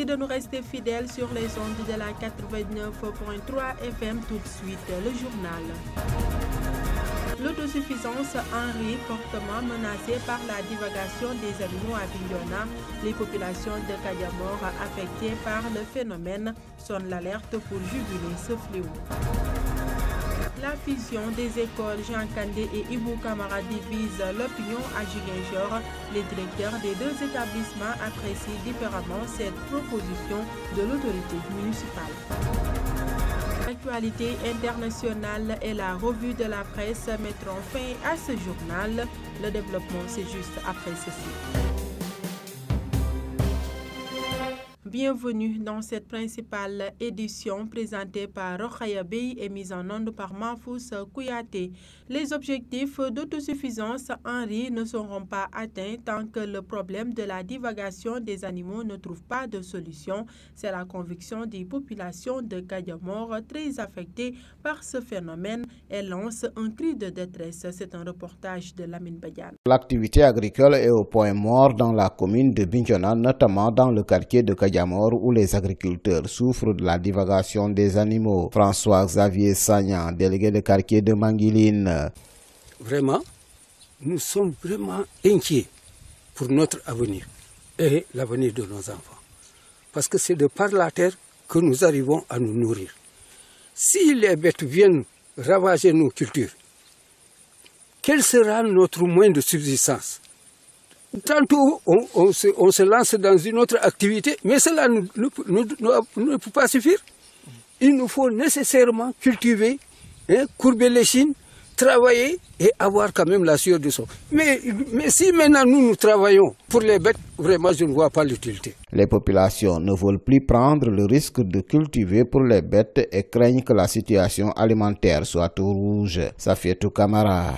de nous rester fidèles sur les ondes de la 89.3 FM. Tout de suite, le journal. L'autosuffisance en riz fortement menacée par la divagation des animaux à Bignona. Les populations de Kadiamor affectées par le phénomène sonnent l'alerte pour juguler ce fléau. La fusion des écoles Jean Kandé et Ibou Kamara divise l'opinion à Ziguinchor. Les directeurs des deux établissements apprécient différemment cette proposition de l'autorité municipale. L'actualité internationale et la revue de la presse mettront fin à ce journal. Le développement, c'est juste après ceci. Bienvenue dans cette principale édition présentée par Rokhaya Bey et mise en onde par Mahfous Kouyaté. Les objectifs d'autosuffisance en riz ne seront pas atteints tant que le problème de la divagation des animaux ne trouve pas de solution. C'est la conviction des populations de Kadiamor très affectées par ce phénomène. Elles lancent un cri de détresse. C'est un reportage de Lamine Badiane. L'activité agricole est au point mort dans la commune de Bignona, notamment dans le quartier de Kadiamor, où les agriculteurs souffrent de la divagation des animaux. François-Xavier Sagnan, délégué de quartier de Manguiline. Vraiment, nous sommes vraiment inquiets pour notre avenir et l'avenir de nos enfants. Parce que c'est de par la terre que nous arrivons à nous nourrir. Si les bêtes viennent ravager nos cultures, quel sera notre moyen de subsistance? Tantôt, on se lance dans une autre activité, mais cela ne peut pas suffire. Il nous faut nécessairement cultiver, courber les chines, travailler et avoir quand même la sueur du sol. Mais si maintenant nous travaillons pour les bêtes, vraiment je ne vois pas l'utilité. Les populations ne veulent plus prendre le risque de cultiver pour les bêtes et craignent que la situation alimentaire soit au rouge. Safietou Kamara.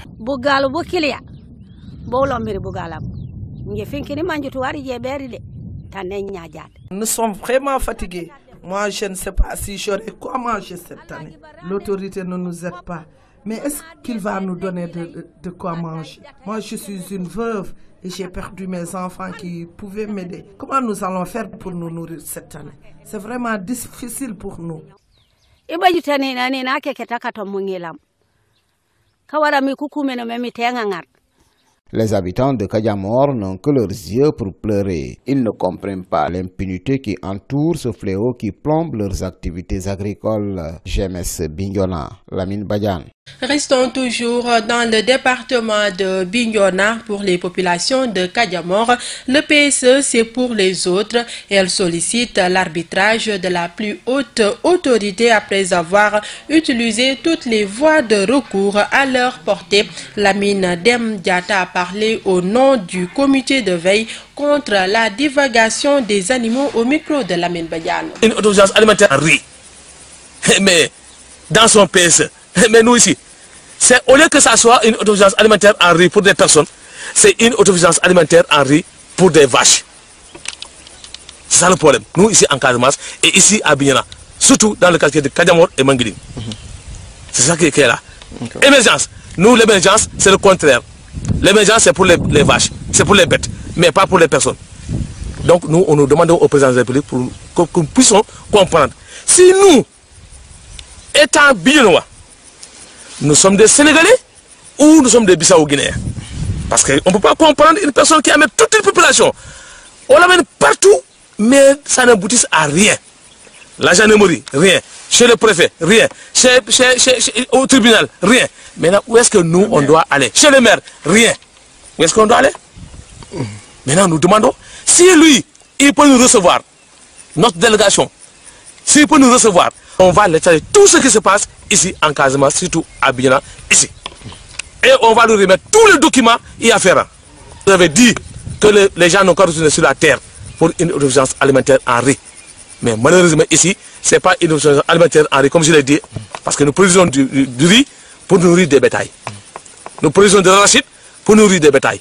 Nous sommes vraiment fatigués. Moi, je ne sais pas si j'aurai quoi manger cette année. L'autorité ne nous aide pas. Mais est-ce qu'il va nous donner de quoi manger? Moi, je suis une veuve et j'ai perdu mes enfants qui pouvaient m'aider. Comment nous allons faire pour nous nourrir cette année? C'est vraiment difficile pour nous. Les habitants de Kadiamor n'ont que leurs yeux pour pleurer. Ils ne comprennent pas l'impunité qui entoure ce fléau qui plombe leurs activités agricoles. GMS Bignona, Lamine Badiane. Restons toujours dans le département de Bignona. Pour les populations de Kadiamor, le PSE c'est pour les autres. Elle sollicite l'arbitrage de la plus haute autorité après avoir utilisé toutes les voies de recours à leur portée. Lamine Dem Diata a parlé au nom du comité de veille contre la divagation des animaux au micro de Lamine Badiane. Une autosuffisance alimentaire en riz, mais dans son PSE. Mais nous ici, c'est au lieu que ça soit une autosuffisance alimentaire en riz pour des personnes, c'est une autosuffisance alimentaire en riz pour des vaches. C'est ça le problème. Nous ici en Casamance et ici à Bignona, surtout dans le quartier de Kadiamor et Manguiline. C'est ça qui est là. Émergence. Nous, l'émergence, c'est le contraire. L'émergence, c'est pour les vaches, c'est pour les bêtes, mais pas pour les personnes. Donc nous, on nous demande au président de la République pour que nous puissions comprendre. Si nous, étant Bignona, nous sommes des Sénégalais ou nous sommes des Bissau-Guinéens? Parce qu'on ne peut pas comprendre une personne qui amène toute une population. On l'amène partout, mais ça n'aboutit à rien. La gendarmerie, rien. Chez le préfet, rien. Au tribunal, rien. Maintenant, où est-ce que nous, on doit aller? Chez le maire, rien. Où est-ce qu'on doit aller? Maintenant, nous demandons, si lui, il peut nous recevoir, notre délégation, s'il peut nous recevoir, on va laisser tout ce qui se passe ici en Casamance, surtout à Bignona, ici. Et on va lui remettre tous les documents y afférents. Vous avez dit que les gens n'ont qu'à retourner sur la terre pour une autosuffisance alimentaire en riz. Mais malheureusement ici, ce n'est pas une autosuffisance alimentaire en riz, comme je l'ai dit, parce que nous produisons du riz pour nourrir des bétails. Nous produisons de l'arachide pour nourrir des bétails.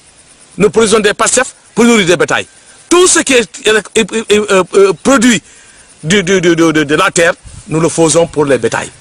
Nous produisons des pastèques pour nourrir des bétails. Tout ce qui est produit de la terre, nous le faisons pour les bétails.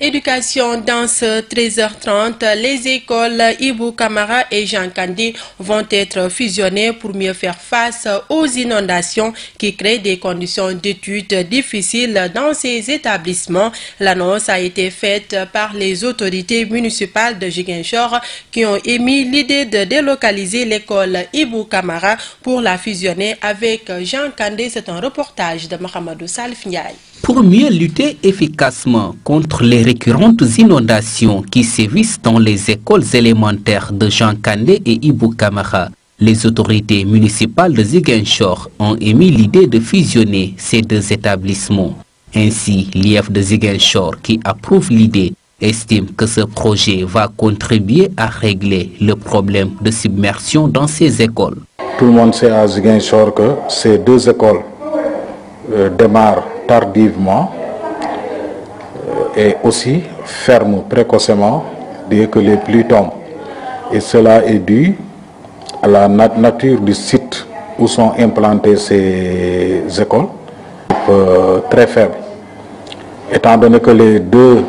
Et éducation dans ce 13h30, les écoles Ibou Camara et Jean Kandé vont être fusionnées pour mieux faire face aux inondations qui créent des conditions d'études difficiles dans ces établissements. L'annonce a été faite par les autorités municipales de Ziguinchor qui ont émis l'idée de délocaliser l'école Ibou Camara pour la fusionner avec Jean Kandé. C'est un reportage de Mohamedou Salif Ndiaye. Pour mieux lutter efficacement contre les récurrentes inondations qui sévissent dans les écoles élémentaires de Jean Kandé et Ibou Camara, les autorités municipales de Ziguinchor ont émis l'idée de fusionner ces deux établissements. Ainsi, l'IEF de Ziguinchor, qui approuve l'idée, estime que ce projet va contribuer à régler le problème de submersion dans ces écoles. Tout le monde sait à Ziguinchor que ces deux écoles démarrent tardivement et aussi ferment précocement dès que les pluies tombent. Et cela est dû à la nature du site où sont implantées ces écoles, très faible. Étant donné que les deux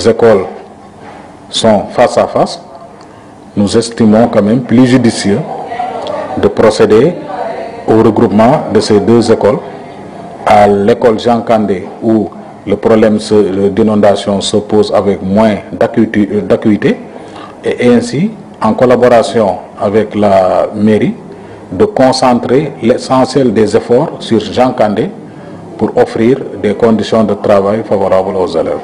écoles sont face à face, nous estimons quand même plus judicieux de procéder au regroupement de ces deux écoles à l'école Jean Kandé où le problème d'inondation se pose avec moins d'acuité et ainsi, en collaboration avec la mairie, de concentrer l'essentiel des efforts sur Jean Kandé pour offrir des conditions de travail favorables aux élèves.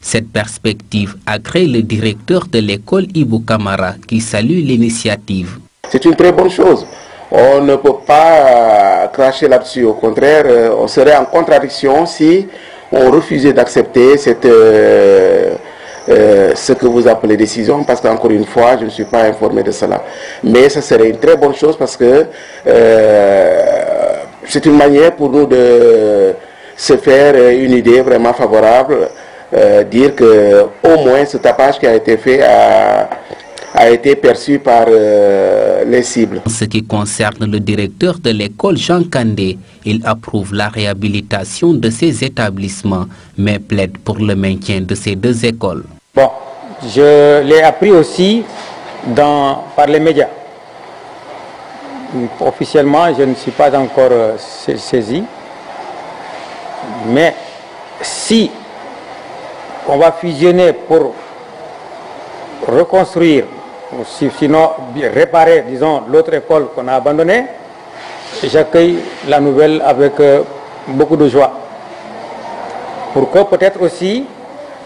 Cette perspective agrée le directeur de l'école Ibou Camara qui salue l'initiative. C'est une très bonne chose. On ne peut pas cracher là-dessus. Au contraire, on serait en contradiction si on refusait d'accepter ce que vous appelez décision, parce qu'encore une fois, je ne suis pas informé de cela. Mais ça serait une très bonne chose parce que c'est une manière pour nous de se faire une idée vraiment favorable, dire que au moins ce tapage qui a été fait a été perçu par les cibles. En ce qui concerne le directeur de l'école Jean Kandé, il approuve la réhabilitation de ces établissements, mais plaide pour le maintien de ces deux écoles. Bon, je l'ai appris aussi par les médias. Officiellement, je ne suis pas encore saisi, mais si on va fusionner pour reconstruire, sinon réparer, disons, l'autre école qu'on a abandonnée, j'accueille la nouvelle avec beaucoup de joie. Pour que peut-être aussi,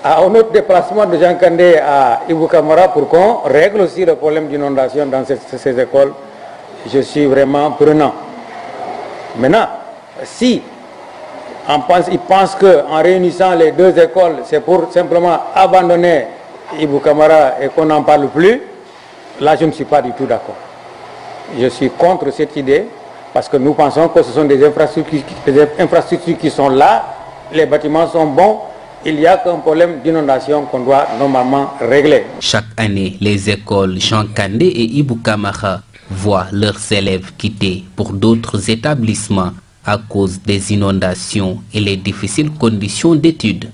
à un autre déplacement de Jean Kandé à Ibou Camara, pour qu'on règle aussi le problème d'inondation dans ces écoles, je suis vraiment prenant. Maintenant, si ils pensent qu'en réunissant les deux écoles, c'est pour simplement abandonner Ibou Camara et qu'on n'en parle plus, là je ne suis pas du tout d'accord. Je suis contre cette idée parce que nous pensons que ce sont des infrastructures qui sont là, les bâtiments sont bons, il n'y a qu'un problème d'inondation qu'on doit normalement régler. Chaque année, les écoles Jean Kandé et Ibou Camara voient leurs élèves quitter pour d'autres établissements à cause des inondations et les difficiles conditions d'études.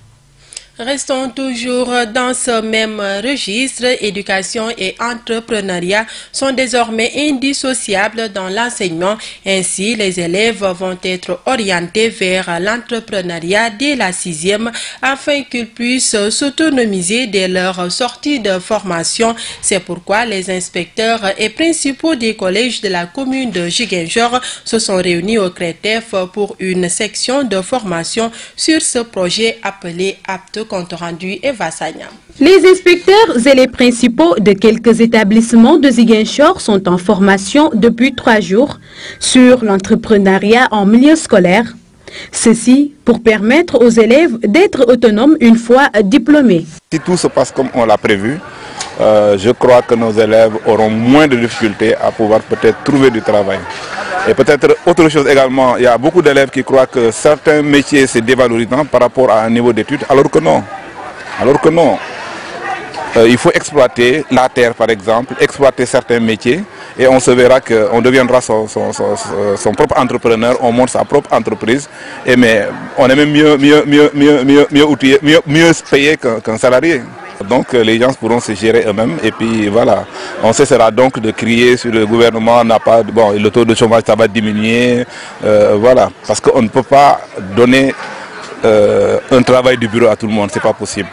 Restons toujours dans ce même registre. Éducation et entrepreneuriat sont désormais indissociables dans l'enseignement. Ainsi, les élèves vont être orientés vers l'entrepreneuriat dès la 6e afin qu'ils puissent s'autonomiser dès leur sortie de formation. C'est pourquoi les inspecteurs et principaux des collèges de la commune de Ziguinchor se sont réunis au CRETEF pour une section de formation sur ce projet appelé Apte. Compte rendu Eva Sagnam. Les inspecteurs et les principaux de quelques établissements de Ziguinchor sont en formation depuis 3 jours sur l'entrepreneuriat en milieu scolaire. Ceci pour permettre aux élèves d'être autonomes une fois diplômés. Si tout se passe comme on l'a prévu, je crois que nos élèves auront moins de difficultés à pouvoir peut-être trouver du travail. Et peut-être autre chose également, il y a beaucoup d'élèves qui croient que certains métiers c'est dévalorisant par rapport à un niveau d'études, alors que non. Il faut exploiter la terre par exemple, exploiter certains métiers et on se verra qu'on deviendra son propre entrepreneur, on monte sa propre entreprise, mais on est même mieux outillé, mieux payé qu'un salarié. Donc les gens pourront se gérer eux-mêmes et puis voilà, on cessera donc de crier sur le gouvernement, n'a pas, bon, le taux de chômage ça va diminuer, voilà, parce qu'on ne peut pas donner un travail du bureau à tout le monde, c'est pas possible.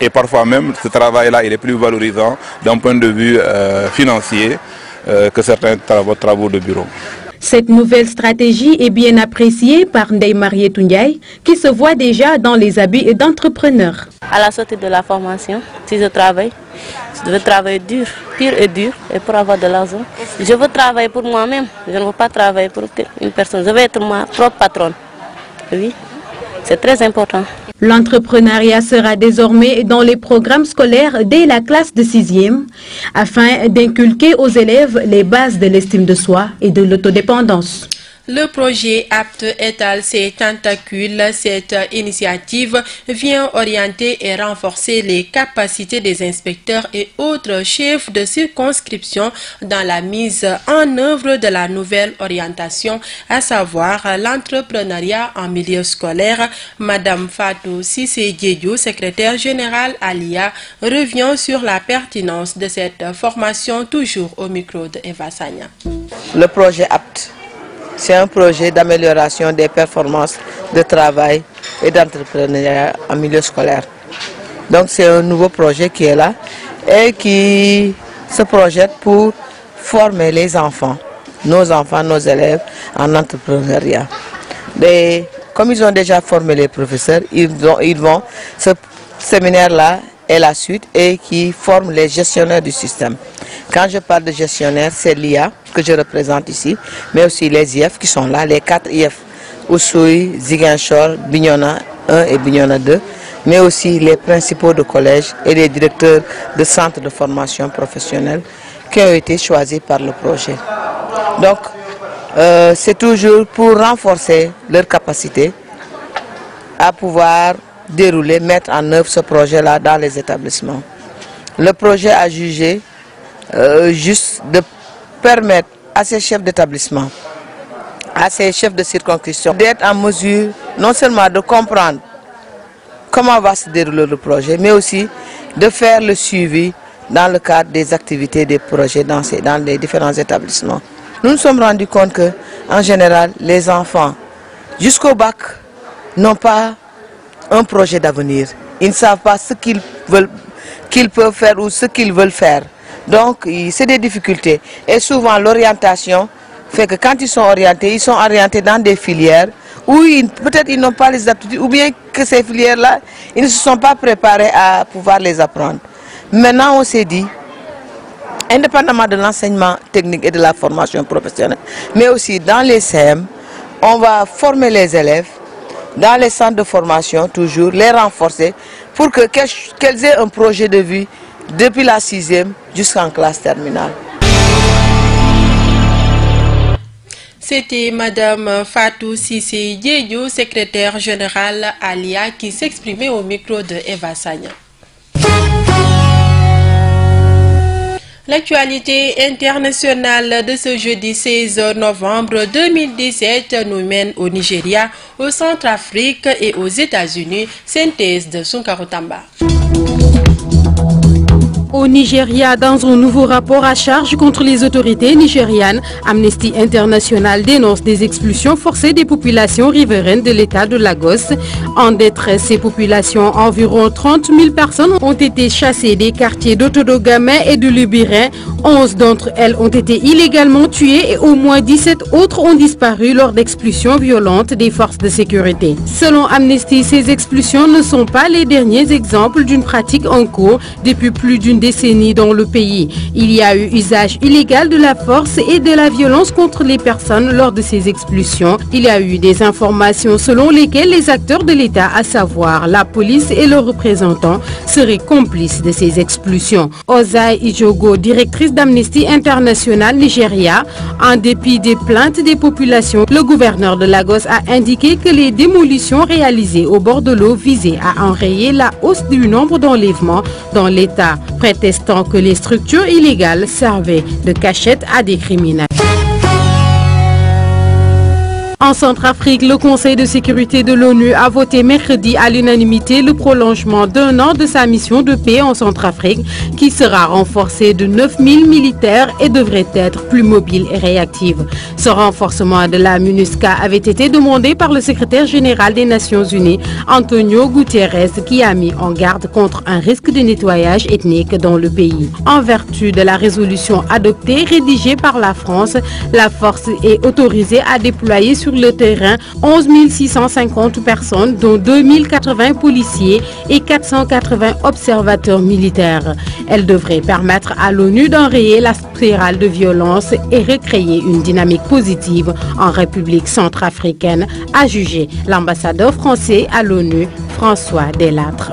Et parfois même ce travail-là il est plus valorisant d'un point de vue financier que certains travaux de bureau. Cette nouvelle stratégie est bien appréciée par Ndeye Marietou Ndiaye, qui se voit déjà dans les habits d'entrepreneur. À la sortie de la formation, si je travaille, je veux travailler dur et dur, et pour avoir de l'argent. Je veux travailler pour moi-même, je ne veux pas travailler pour une personne, je veux être ma propre patronne. Oui, c'est très important. L'entrepreneuriat sera désormais dans les programmes scolaires dès la classe de 6e, afin d'inculquer aux élèves les bases de l'estime de soi et de l'autodépendance. Le projet APT étale ses tentacules. Cette initiative vient orienter et renforcer les capacités des inspecteurs et autres chefs de circonscription dans la mise en œuvre de la nouvelle orientation, à savoir l'entrepreneuriat en milieu scolaire. Madame Fatou Cissé Diédiou, secrétaire générale à l'IA, revient sur la pertinence de cette formation, toujours au micro de Eva Sagna. Le projet APT, c'est un projet d'amélioration des performances de travail et d'entrepreneuriat en milieu scolaire. Donc c'est un nouveau projet qui est là et qui se projette pour former les enfants, nos élèves en entrepreneuriat. Et comme ils ont déjà formé les professeurs, ils vont ce séminaire-là est la suite et qui forme les gestionnaires du système. Quand je parle de gestionnaire, c'est l'IA que je représente ici, mais aussi les IF qui sont là, les 4 IF, Oussouye, Ziguinchor, Bignona 1 et Bignona 2, mais aussi les principaux de collège et les directeurs de centres de formation professionnelle qui ont été choisis par le projet. Donc, c'est toujours pour renforcer leur capacité à pouvoir dérouler, mettre en œuvre ce projet-là dans les établissements. Le projet a jugé juste de permettre à ces chefs d'établissement, à ces chefs de circonscription, d'être en mesure non seulement de comprendre comment va se dérouler le projet, mais aussi de faire le suivi dans le cadre des activités des projets dans les différents établissements. Nous nous sommes rendus compte que, en général, les enfants, jusqu'au bac, n'ont pas un projet d'avenir. Ils ne savent pas ce qu'ils peuvent faire ou ce qu'ils veulent faire. Donc, c'est des difficultés. Et souvent, l'orientation fait que quand ils sont orientés dans des filières où peut-être ils n'ont pas les aptitudes, ou bien que ces filières-là, ils ne se sont pas préparés à pouvoir les apprendre. Maintenant, on s'est dit, indépendamment de l'enseignement technique et de la formation professionnelle, mais aussi dans les CM, on va former les élèves dans les centres de formation, toujours les renforcer pour qu'elles aient un projet de vie depuis la 6e jusqu'en classe terminale. C'était Madame Fatou Cissé Diédiou, secrétaire générale à l'IA, qui s'exprimait au micro de Eva Sagna. L'actualité internationale de ce jeudi 16 novembre 2017 nous mène au Nigeria, au Centrafrique et aux États-Unis. Synthèse de Sunkaro Tamba. Au Nigeria, dans un nouveau rapport à charge contre les autorités nigérianes, Amnesty International dénonce des expulsions forcées des populations riveraines de l'État de Lagos. En détresse, ces populations, environ 30 000 personnes ont été chassées des quartiers d'Otodogamé et de Lubirin. 11 d'entre elles ont été illégalement tuées et au moins 17 autres ont disparu lors d'expulsions violentes des forces de sécurité. Selon Amnesty, ces expulsions ne sont pas les derniers exemples d'une pratique en cours depuis plus d'une décennie dans le pays. Il y a eu usage illégal de la force et de la violence contre les personnes lors de ces expulsions. Il y a eu des informations selon lesquelles les acteurs de l'État, à savoir la police et leurs représentants, seraient complices de ces expulsions. Ozai Ijogo, directrice d'Amnesty International Nigeria, en dépit des plaintes des populations, le gouverneur de Lagos a indiqué que les démolitions réalisées au bord de l'eau visaient à enrayer la hausse du nombre d'enlèvements dans l'État. Prête attestant que les structures illégales servaient de cachette à des criminels. En Centrafrique, le Conseil de sécurité de l'ONU a voté mercredi à l'unanimité le prolongement d'1 an de sa mission de paix en Centrafrique qui sera renforcée de 9000 militaires et devrait être plus mobile et réactive. Ce renforcement de la MINUSCA avait été demandé par le secrétaire général des Nations Unies, Antonio Guterres, qui a mis en garde contre un risque de nettoyage ethnique dans le pays. En vertu de la résolution adoptée rédigée par la France, la force est autorisée à déployer sur le terrain 11 650 personnes, dont 2080 policiers et 480 observateurs militaires. Elle devrait permettre à l'ONU d'enrayer la spirale de violence et recréer une dynamique positive en République centrafricaine, a jugé l'ambassadeur français à l'ONU, François Delattre.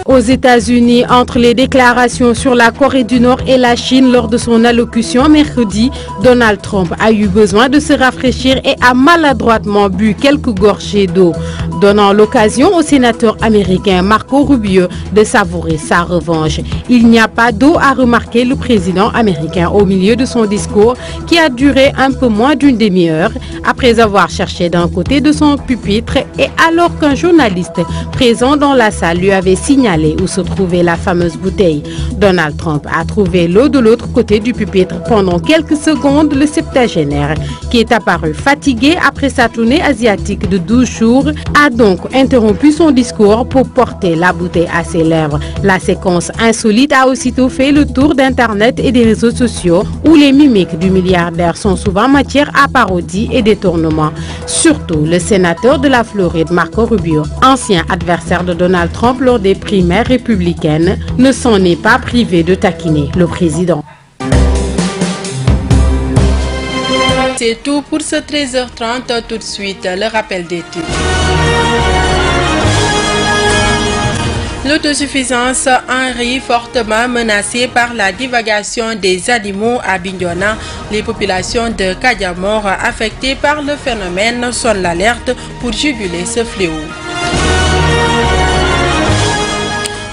Aux États-Unis, entre les déclarations sur la Corée du Nord et la Chine lors de son allocution mercredi, Donald Trump a eu besoin de se rafraîchir et a maladroitement bu quelques gorgées d'eau, donnant l'occasion au sénateur américain Marco Rubio de savourer sa revanche. Il n'y a pas d'eau, a remarqué le président américain au milieu de son discours qui a duré un peu moins d'une demi-heure après avoir cherché d'un côté de son pupitre et alors qu'un journaliste présent dans la salle lui avait signalé où se trouvait la fameuse bouteille. Donald Trump a trouvé l'eau de l'autre côté du pupitre. Pendant quelques secondes, le septuagénaire, qui est apparu fatigué après sa tournée asiatique de 12 jours, a donc interrompu son discours pour porter la bouteille à ses lèvres. La séquence insolite a aussitôt fait le tour d'Internet et des réseaux sociaux où les mimiques du milliardaire sont souvent matière à parodie et détournement. Surtout le sénateur de la Floride, Marco Rubio, ancien adversaire de Donald Trump lors des primaires républicaine, ne s'en est pas privé de taquiner le président. C'est tout pour ce 13h30. Tout de suite, le rappel des titres. L'autosuffisance en riz fortement menacée par la divagation des animaux à Bignona. Les populations de Kadiamor affectées par le phénomène sonnent l'alerte pour juguler ce fléau.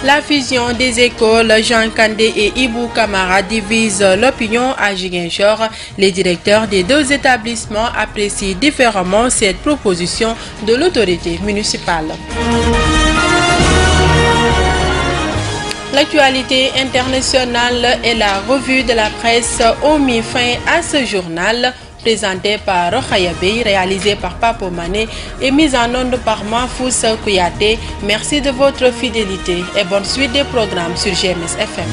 La fusion des écoles Jean Kandé et Ibou Kamara divise l'opinion à Ziguinchor. Les directeurs des deux établissements apprécient différemment cette proposition de l'autorité municipale. L'actualité internationale et la revue de la presse ont mis fin à ce journal. Présenté par Rokhaya Bey, réalisé par Papo Mané et mise en onde par Mahfous Kouyaté. Merci de votre fidélité et bonne suite des programmes sur GMS FM.